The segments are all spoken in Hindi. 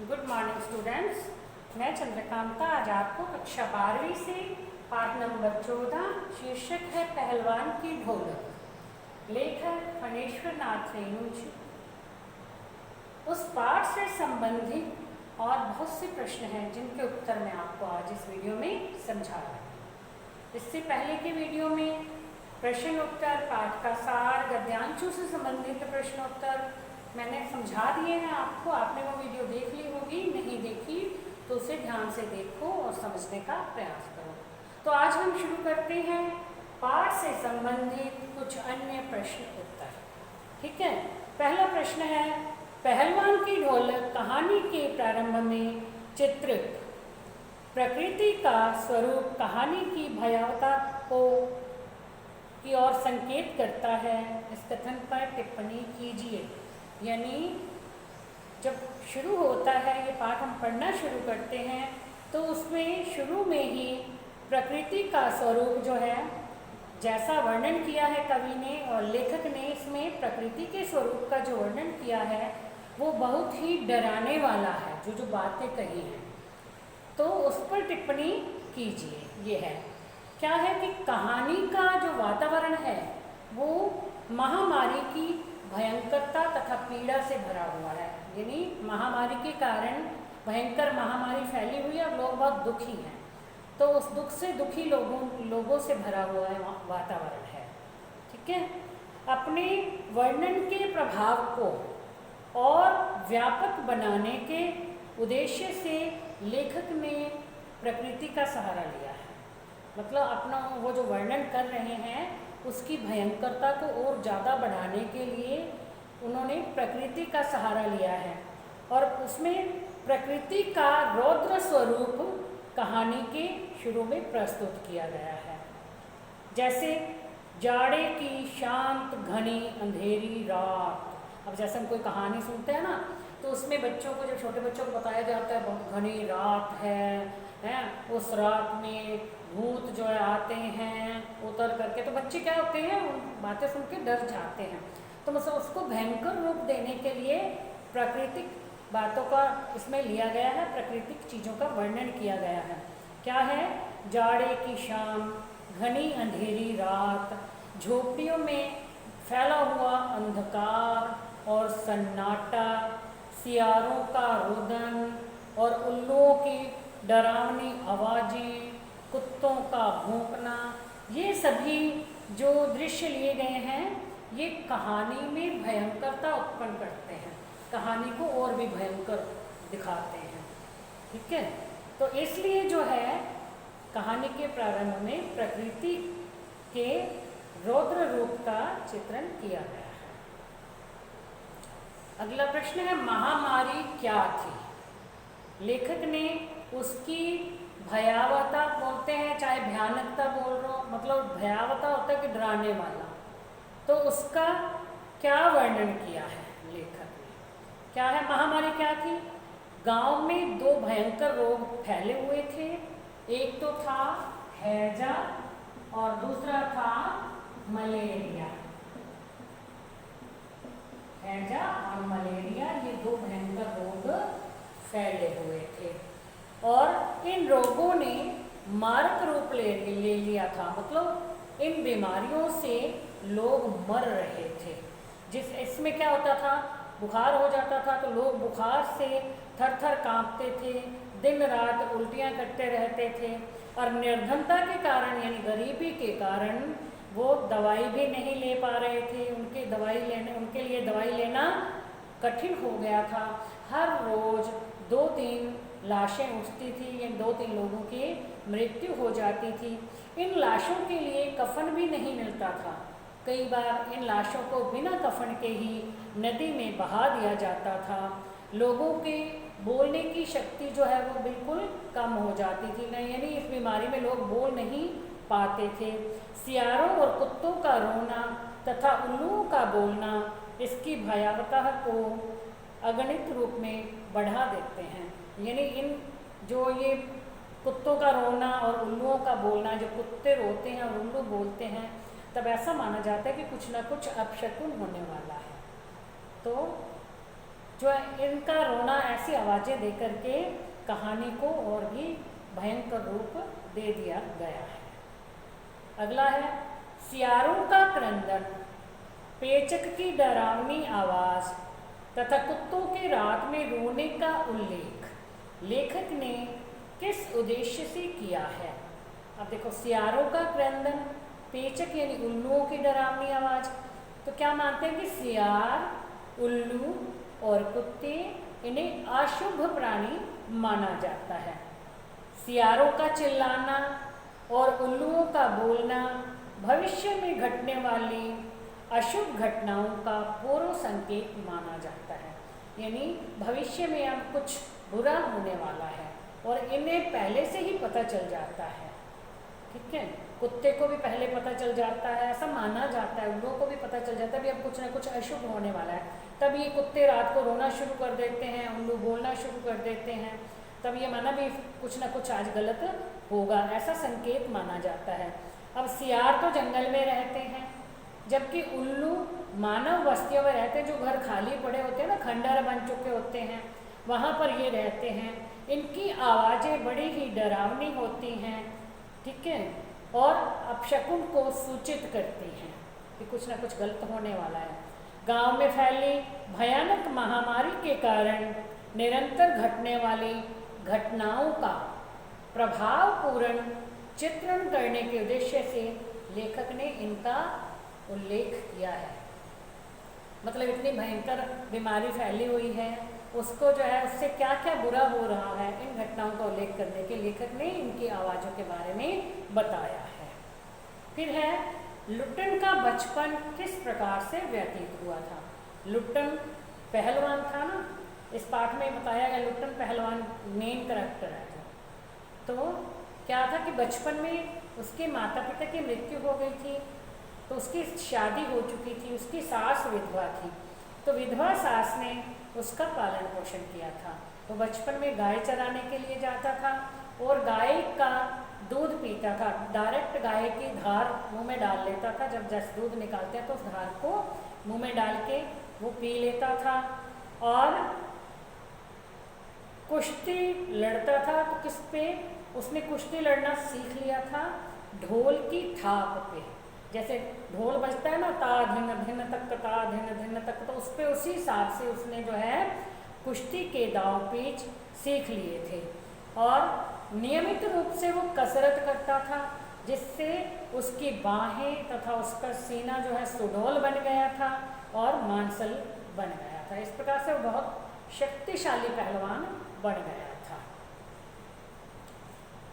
Good morning students. मैं चंद्रकांता आज आपको कक्षा 12वीं से पाठ नंबर 14 शीर्षक है पहलवान की ढोलक, लेखक फणेश्वर नाथ रेणु जी। उस पाठ से संबंधित और बहुत से प्रश्न हैं जिनके उत्तर मैं आपको आज इस वीडियो में समझा रहा हूँ। इससे पहले के वीडियो में प्रश्न उत्तर, पाठ का सार, गद्यांशों से संबंधित प्रश्नोत्तर मैंने समझा दिए हैं आपको। आपने वो वीडियो देख ली होगी, नहीं देखी तो उसे ध्यान से देखो और समझने का प्रयास करो। तो आज हम शुरू करते हैं पाठ से संबंधित कुछ अन्य प्रश्न उत्तर। ठीक है, पहला प्रश्न है, पहलवान की ढोलक कहानी के प्रारंभ में चित्रित प्रकृति का स्वरूप कहानी की भयावता की ओर संकेत करता है। इस कथन पर टिप्पणी कीजिए। यानी जब शुरू होता है ये पाठ, हम पढ़ना शुरू करते हैं तो उसमें शुरू में ही प्रकृति का स्वरूप जो है, जैसा वर्णन किया है कवि ने और लेखक ने, इसमें प्रकृति के स्वरूप का जो वर्णन किया है वो बहुत ही डराने वाला है। जो बातें कही हैं तो उस पर टिप्पणी कीजिए। ये है, क्या है कि कहानी का जो वातावरण है वो महामारी की भयंकरता तथा पीड़ा से भरा हुआ है। यानी महामारी के कारण भयंकर महामारी फैली हुई है और लोग बहुत दुखी हैं, तो उस दुख से दुखी लोगों से भरा हुआ है वातावरण है। ठीक है, अपने वर्णन के प्रभाव को और व्यापक बनाने के उद्देश्य से लेखक ने प्रकृति का सहारा लिया है। मतलब अपना वो जो वर्णन कर रहे हैं उसकी भयंकरता को और ज़्यादा बढ़ाने के लिए उन्होंने प्रकृति का सहारा लिया है और उसमें प्रकृति का रौद्र स्वरूप कहानी के शुरू में प्रस्तुत किया गया है। जैसे जाड़े की शांत घनी अंधेरी रात। अब जैसे हम कोई कहानी सुनते हैं ना तो उसमें बच्चों को, जब छोटे बच्चों को बताया जाता है बहुत घनी रात है, उस रात में भूत जो है आते हैं उतर करके, तो बच्चे क्या होते हैं, उन बातें सुन के डर जाते हैं। तो मतलब उसको भयंकर रूप देने के लिए प्राकृतिक बातों का इसमें लिया गया है, प्राकृतिक चीज़ों का वर्णन किया गया है। क्या है, जाड़े की शाम, घनी अंधेरी रात, झोपड़ियों में फैला हुआ अंधकार और सन्नाटा, सियारों का रुदन और उल्लुओं की डरावनी आवाज़ें, कुत्तों का भौंकना, ये सभी जो दृश्य लिए गए हैं ये कहानी में भयंकरता उत्पन्न करते हैं, कहानी को और भी भयंकर दिखाते हैं। ठीक है, तो इसलिए जो है कहानी के प्रारंभ में प्रकृति के रौद्र रूप का चित्रण किया गया है। अगला प्रश्न है, महामारी क्या थी? लेखक ने उसकी भयावता बोलते हैं, चाहे भयानकता बोल रहे हो, मतलब भयावता होता है कि डराने वाला, तो उसका क्या वर्णन किया है लेखक ने? क्या है, महामारी क्या थी? गांव में दो भयंकर रोग फैले हुए थे। एक तो था हैजा और दूसरा था मलेरिया। हैजा और मलेरिया, ये दो भयंकर रोग फैले हुए थे और इन रोगों ने मारक रूप ले लिया था। मतलब इन बीमारियों से लोग मर रहे थे। इसमें क्या होता था, बुखार हो जाता था तो लोग बुखार से थर थर कांपते थे, दिन रात उल्टियाँ करते रहते थे और निर्धनता के कारण यानी गरीबी के कारण वो दवाई भी नहीं ले पा रहे थे। उनके लिए दवाई लेना कठिन हो गया था। हर रोज़ 2-3 लाशें उठती थी, या 2-3 लोगों की मृत्यु हो जाती थी। इन लाशों के लिए कफन भी नहीं मिलता था। कई बार इन लाशों को बिना कफन के ही नदी में बहा दिया जाता था। लोगों के बोलने की शक्ति जो है वो बिल्कुल कम हो जाती थी, नहीं यानी इस बीमारी में लोग बोल नहीं पाते थे। सियारों और कुत्तों का रोना तथा उल्लुओं का बोलना इसकी भयावता को अगणित रूप में बढ़ा देते हैं। यानी इन जो ये कुत्तों का रोना और उल्लुओं का बोलना, जब कुत्ते रोते हैं और उल्लू बोलते हैं तब ऐसा माना जाता है कि कुछ ना कुछ अपशकुन होने वाला है। तो जो इनका रोना ऐसी आवाज़ें दे करके कहानी को और भी भयंकर रूप दे दिया गया है। अगला है सियारों का क्रंदन, पेचक की डरावनी आवाज़ तथा कुत्तों के रात में रोने का उल्लेख लेखक ने किस उद्देश्य से किया है। अब देखो, सियारों का क्रंदन, पेचक यानी उल्लुओं की डरावनी आवाज़, तो क्या मानते हैं कि सियार, उल्लू और कुत्ते, इन्हें अशुभ प्राणी माना जाता है। सियारों का चिल्लाना और उल्लुओं का बोलना भविष्य में घटने वाली अशुभ घटनाओं का पूर्व संकेत माना जाता है, यानी भविष्य में अब कुछ बुरा होने वाला है और इन्हें पहले से ही पता चल जाता है। ठीक है, कुत्ते को भी पहले पता चल जाता है, ऐसा माना जाता है, उल्लुओं को भी पता चल जाता है भी अब कुछ ना कुछ अशुभ होने वाला है। तब ये कुत्ते रात को रोना शुरू कर देते हैं, उल्लू बोलना शुरू कर देते हैं, तब ये माना भी कुछ ना कुछ आज गलत होगा, ऐसा संकेत माना जाता है। अब सियार तो जंगल में रहते हैं, जबकि उल्लू मानव बस्तियों में रहते हैं, जो घर खाली पड़े होते हैं ना, खंडहर बन चुके होते हैं, वहाँ पर ये रहते हैं। इनकी आवाज़ें बड़ी ही डरावनी होती हैं, ठीक है, और अपशकुन को सूचित करती हैं कि कुछ ना कुछ गलत होने वाला है। गांव में फैली भयानक महामारी के कारण निरंतर घटने वाली घटनाओं का प्रभावपूर्ण चित्रण करने के उद्देश्य से लेखक ने इनका उल्लेख किया है। मतलब इतनी भयंकर बीमारी फैली हुई है, उसको जो है उससे क्या क्या बुरा हो रहा है, इन घटनाओं का उल्लेख करने के लेखक ने इनकी आवाज़ों के बारे में बताया है। फिर है लुट्टन का बचपन किस प्रकार से व्यतीत हुआ था। लुट्टन पहलवान था ना, इस पाठ में बताया गया लुट्टन पहलवान मेन करैक्टर है। तो क्या था कि बचपन में उसके माता पिता की मृत्यु हो गई थी, तो उसकी शादी हो चुकी थी, उसकी सास विधवा थी, तो विधवा सास ने उसका पालन पोषण किया था। वो बचपन में गाय चराने के लिए जाता था और गाय का दूध पीता था, डायरेक्ट गाय की धार मुंह में डाल लेता था। जब जैसे दूध निकालते हैं तो उस धार को मुंह में डाल के वो पी लेता था। और कुश्ती लड़ता था, तो किस पे उसने कुश्ती लड़ना सीख लिया था, ढोल की थाप पे। जैसे ढोल बजता है ना, ता धिन धिन तक, ता धिन धिन तक, तो उस पे उसी हिसाब से उसने जो है कुश्ती के दाव पेच सीख लिए थे। और नियमित रूप से वो कसरत करता था, जिससे उसकी बाहें तथा उसका सीना जो है सुडौल बन गया था और मांसल बन गया था। इस प्रकार से वो बहुत शक्तिशाली पहलवान बन गया था।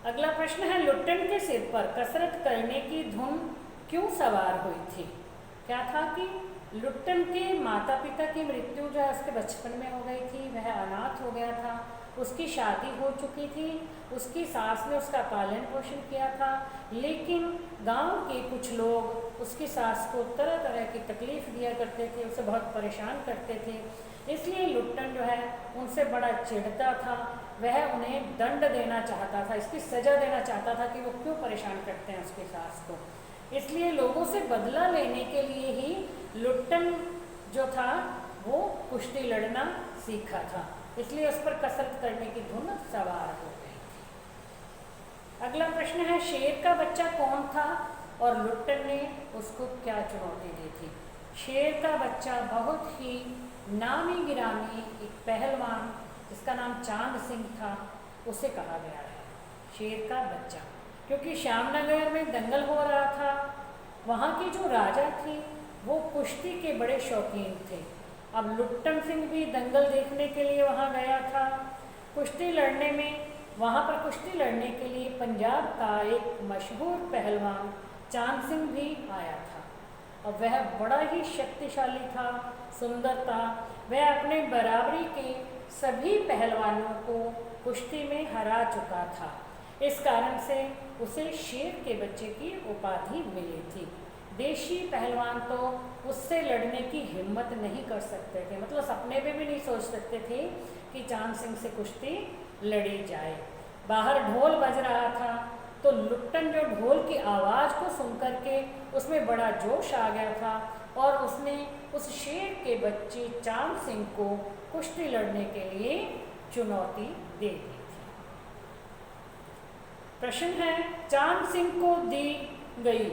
अगला प्रश्न है लुट्टन के सिर पर कसरत करने की धुन क्यों सवार हुई थी। क्या था कि लुट्टन के माता पिता की मृत्यु जो है उसके बचपन में हो गई थी, वह अनाथ हो गया था, उसकी शादी हो चुकी थी, उसकी सास ने उसका पालन पोषण किया था, लेकिन गांव के कुछ लोग उसकी सास को तरह तरह की तकलीफ दिया करते थे, उसे बहुत परेशान करते थे। इसलिए लुट्टन जो है उनसे बड़ा चिढ़ता था, वह उन्हें दंड देना चाहता था, इसकी सज़ा देना चाहता था कि वो क्यों परेशान करते हैं उसकी सास को। इसलिए लोगों से बदला लेने के लिए ही लुट्टन जो था वो कुश्ती लड़ना सीखा था, इसलिए उस पर कसरत करने की धुन सवार हो गई थी। अगला प्रश्न है शेर का बच्चा कौन था और लुट्टन ने उसको क्या चुनौती दी थी। शेर का बच्चा बहुत ही नामी गिरामी एक पहलवान जिसका नाम चांद सिंह था, उसे कहा गया है शेर का बच्चा, क्योंकि श्यामनगर में दंगल हो रहा था। वहाँ की जो राजा थी वो कुश्ती के बड़े शौकीन थे। अब लुट्टन सिंह भी दंगल देखने के लिए वहाँ गया था कुश्ती लड़ने में। वहाँ पर कुश्ती लड़ने के लिए पंजाब का एक मशहूर पहलवान चांद सिंह भी आया था और वह बड़ा ही शक्तिशाली था, सुंदर था। वह अपने बराबरी के सभी पहलवानों को कुश्ती में हरा चुका था। इस कारण से उसे शेर के बच्चे की उपाधि मिली थी। देशी पहलवान तो उससे लड़ने की हिम्मत नहीं कर सकते थे, मतलब सपने में भी नहीं सोच सकते थे कि चांद सिंह से कुश्ती लड़ी जाए। बाहर ढोल बज रहा था तो लुट्टन जो ढोल की आवाज़ को सुनकर के उसमें बड़ा जोश आ गया था और उसने उस शेर के बच्चे चांद सिंह को कुश्ती लड़ने के लिए चुनौती दे दी थी। प्रश्न है, चांद सिंह को दी गई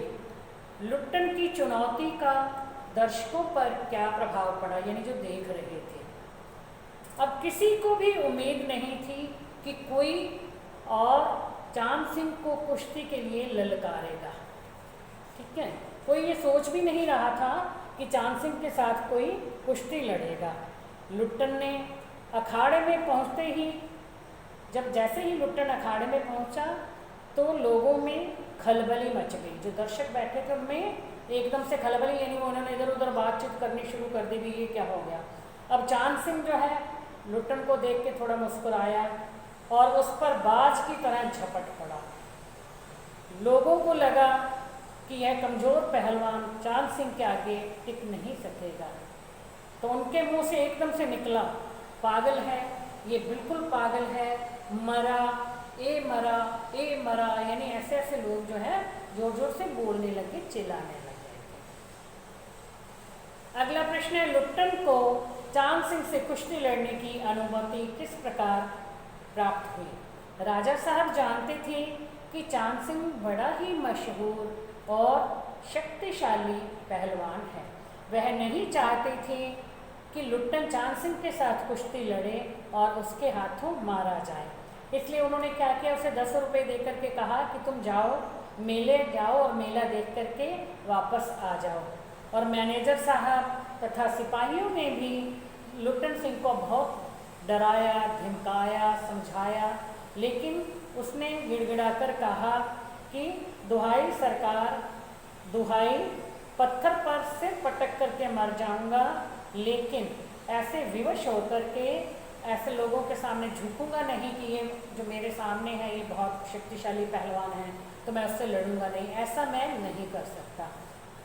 लुट्टन की चुनौती का दर्शकों पर क्या प्रभाव पड़ा, यानी जो देख रहे थे। अब किसी को भी उम्मीद नहीं थी कि कोई और चांद सिंह को कुश्ती के लिए ललकारेगा, ठीक है। कोई ये सोच भी नहीं रहा था कि चांद सिंह के साथ कोई कुश्ती लड़ेगा। लुट्टन ने अखाड़े में पहुंचते ही, जैसे ही लुट्टन अखाड़े में पहुंचा तो लोगों में खलबली मच गई। जो दर्शक बैठे थे उनमें एकदम से खलबली, यानी वो उन्होंने इधर उधर बातचीत करनी शुरू कर दी, भी ये क्या हो गया। अब चांद सिंह जो है लुट्टन को देख के थोड़ा मुस्कुराया और उस पर बाज की तरह झपट पड़ा। लोगों को लगा कि यह कमज़ोर पहलवान चांद सिंह के आगे टिक नहीं सकेगा। तो उनके मुंह से एकदम से निकला, पागल है, ये बिल्कुल पागल है, मरा, ए मरा, ए मरा, यानी ऐसे ऐसे लोग जो है जोर जोर से बोलने लगे, चिल्लाने लगे। अगला प्रश्न है, लुट्टन को चांद सिंह से कुश्ती लड़ने की अनुमति किस प्रकार प्राप्त हुई। राजा साहब जानते थे कि चांद सिंह बड़ा ही मशहूर और शक्तिशाली पहलवान है। वह नहीं चाहते थे कि लुट्टन चांद सिंह के साथ कुश्ती लड़े और उसके हाथों मारा जाए। इसलिए उन्होंने क्या किया, उसे 10 रुपये दे करके कहा कि तुम जाओ, मेले जाओ और मेला देख करके वापस आ जाओ। और मैनेजर साहब तथा सिपाहियों ने भी लुट्टन सिंह को बहुत डराया, धमकाया, समझाया, लेकिन उसने गिड़गिड़ाकर कहा कि दुहाई सरकार, दुहाई, पत्थर पर सिर पटक करके मर जाऊंगा, लेकिन ऐसे विवश होकर के ऐसे लोगों के सामने झुकूंगा नहीं कि ये जो मेरे सामने है ये बहुत शक्तिशाली पहलवान है तो मैं उससे लड़ूंगा नहीं, ऐसा मैं नहीं कर सकता।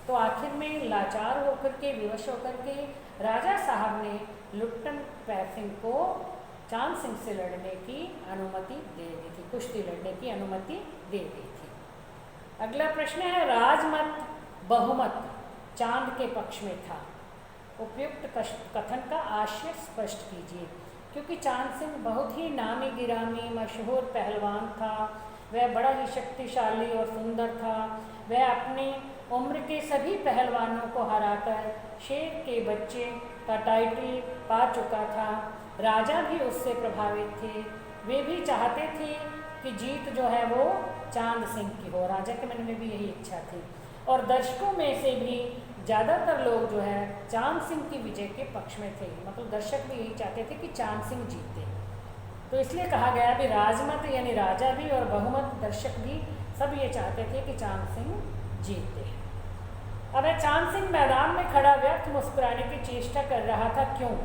तो आखिर में लाचार होकर के, विवश होकर के राजा साहब ने लुट्टन सिंह को चांद सिंह से लड़ने की अनुमति दे दी थी, कुश्ती लड़ने की अनुमति दे दी थी। अगला प्रश्न है, राजमत बहुमत चांद के पक्ष में था। उपयुक्त कथन का आशय स्पष्ट कीजिए। क्योंकि चांद सिंह बहुत ही नामी गिरामी मशहूर पहलवान था, वह बड़ा ही शक्तिशाली और सुंदर था। वह अपनी उम्र के सभी पहलवानों को हराकर शेर के बच्चे का टाइटल पा चुका था। राजा भी उससे प्रभावित थे, वे भी चाहते थे कि जीत जो है वो चांद सिंह की हो। राजा के मन में भी यही इच्छा थी और दर्शकों में से भी ज़्यादातर लोग जो है चांद सिंह की विजय के पक्ष में थे। मतलब दर्शक भी यही चाहते थे कि चांद सिंह जीते। तो इसलिए कहा गया भी राजमत यानी राजा भी और बहुमत दर्शक भी सब ये चाहते थे कि चांद सिंह जीते। अब चांद सिंह मैदान में खड़ा व्यर्थ मुस्कुराने की चेष्टा कर रहा था। क्यों?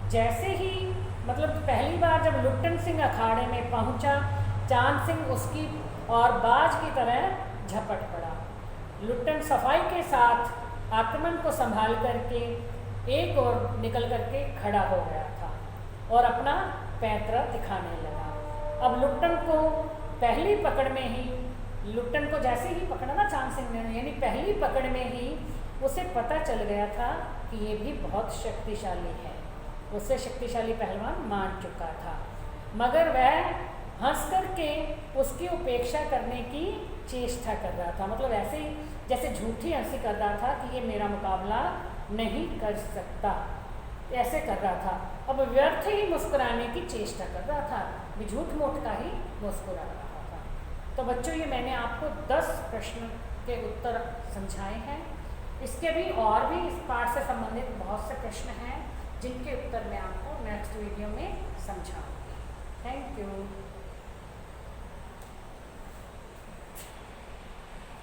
जैसे ही मतलब पहली बार जब लुट्टन सिंह अखाड़े में पहुंचा, चांद सिंह उसकी और बाज की तरह झपट पड़ा। लुट्टन सफाई के साथ आक्रमण को संभाल करके एक और निकल करके खड़ा हो गया था और अपना पैंतरा दिखाने लगा। अब लुट्टन को पहली पकड़ में ही, लुट्टन को जैसे ही पकड़ा ना चांद सिंह ने, यानी पहली पकड़ में ही उसे पता चल गया था कि ये भी बहुत शक्तिशाली है। उससे शक्तिशाली पहलवान मान चुका था, मगर वह हंस करके उसकी उपेक्षा करने की चेष्टा कर रहा था। मतलब ऐसे ही जैसे झूठी हंसी कर रहा था कि ये मेरा मुकाबला नहीं कर सकता, ऐसे कर रहा था। अब व्यर्थ ही मुस्कुराने की चेष्टा कर रहा था, भी झूठ मूठ का ही मुस्कुरा रहा था। तो बच्चों, ये मैंने आपको 10 प्रश्न के उत्तर समझाए हैं। इसके भी और भी इस पाठ से संबंधित बहुत से प्रश्न हैं जिनके उत्तर मैं आपको नेक्स्ट वीडियो में समझाऊंगी। Thank you.